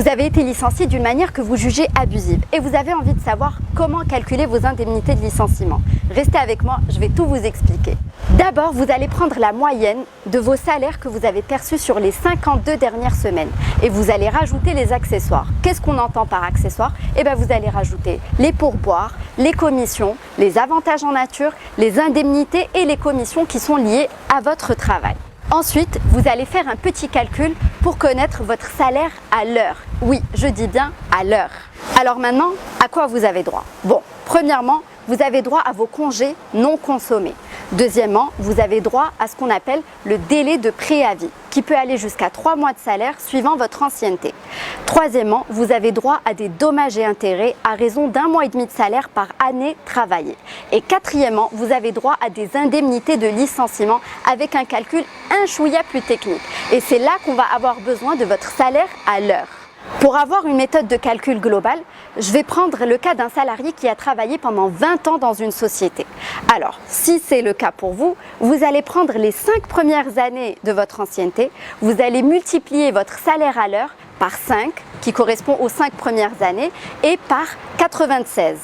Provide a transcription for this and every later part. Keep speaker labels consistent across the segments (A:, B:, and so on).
A: Vous avez été licencié d'une manière que vous jugez abusive et vous avez envie de savoir comment calculer vos indemnités de licenciement. Restez avec moi, je vais tout vous expliquer. D'abord, vous allez prendre la moyenne de vos salaires que vous avez perçus sur les 52 dernières semaines et vous allez rajouter les accessoires. Qu'est-ce qu'on entend par accessoires? Eh bien, vous allez rajouter les pourboires, les commissions, les avantages en nature, les indemnités et les commissions qui sont liées à votre travail. Ensuite, vous allez faire un petit calcul pour connaître votre salaire à l'heure. Oui, je dis bien à l'heure. Alors maintenant, à quoi vous avez droit? Bon, premièrement, vous avez droit à vos congés non consommés. Deuxièmement, vous avez droit à ce qu'on appelle le délai de préavis, qui peut aller jusqu'à 3 mois de salaire suivant votre ancienneté. Troisièmement, vous avez droit à des dommages et intérêts à raison d'1 mois et demi de salaire par année travaillée. Et quatrièmement, vous avez droit à des indemnités de licenciement avec un calcul un chouïa plus technique. Et c'est là qu'on va avoir besoin de votre salaire à l'heure. Pour avoir une méthode de calcul globale, je vais prendre le cas d'un salarié qui a travaillé pendant 20 ans dans une société. Alors, si c'est le cas pour vous, vous allez prendre les 5 premières années de votre ancienneté, vous allez multiplier votre salaire à l'heure par 5, qui correspond aux 5 premières années, et par 96.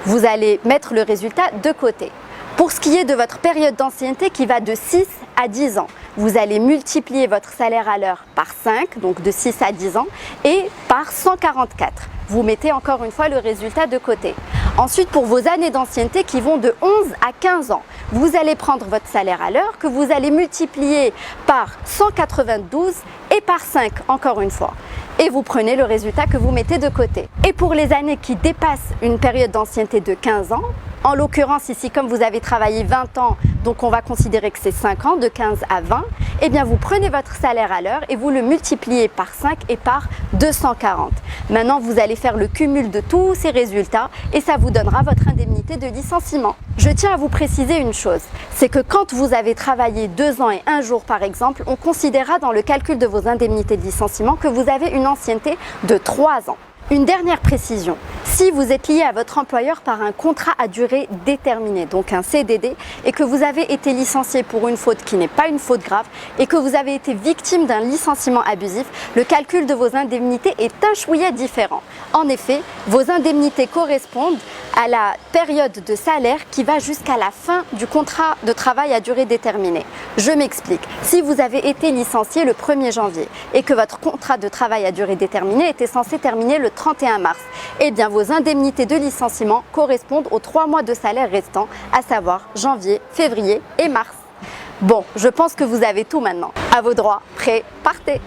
A: Vous allez mettre le résultat de côté. Pour ce qui est de votre période d'ancienneté qui va de 6 à 10 ans, vous allez multiplier votre salaire à l'heure par 5, donc de 6 à 10 ans, et par 144. Vous mettez encore une fois le résultat de côté. Ensuite, pour vos années d'ancienneté qui vont de 11 à 15 ans, vous allez prendre votre salaire à l'heure que vous allez multiplier par 192 et par 5 encore une fois. Et vous prenez le résultat que vous mettez de côté. Et pour les années qui dépassent une période d'ancienneté de 15 ans, en l'occurrence ici, comme vous avez travaillé 20 ans, donc on va considérer que c'est 5 ans, de 15 à 20, eh bien vous prenez votre salaire à l'heure et vous le multipliez par 5 et par 240. Maintenant, vous allez faire le cumul de tous ces résultats et ça vous donnera votre indemnité de licenciement. Je tiens à vous préciser une chose, c'est que quand vous avez travaillé 2 ans et 1 jour par exemple, on considérera dans le calcul de vos indemnités de licenciement que vous avez une ancienneté de 3 ans. Une dernière précision, si vous êtes lié à votre employeur par un contrat à durée déterminée, donc un CDD, et que vous avez été licencié pour une faute qui n'est pas une faute grave, et que vous avez été victime d'un licenciement abusif, le calcul de vos indemnités est un chouïa différent. En effet, vos indemnités correspondent à la période de salaire qui va jusqu'à la fin du contrat de travail à durée déterminée. Je m'explique. Si vous avez été licencié le 1er janvier et que votre contrat de travail à durée déterminée était censé terminer le 31 mars, eh bien vos indemnités de licenciement correspondent aux 3 mois de salaire restants, à savoir janvier, février et mars. Bon, je pense que vous avez tout maintenant. À vos droits, prêts, partez!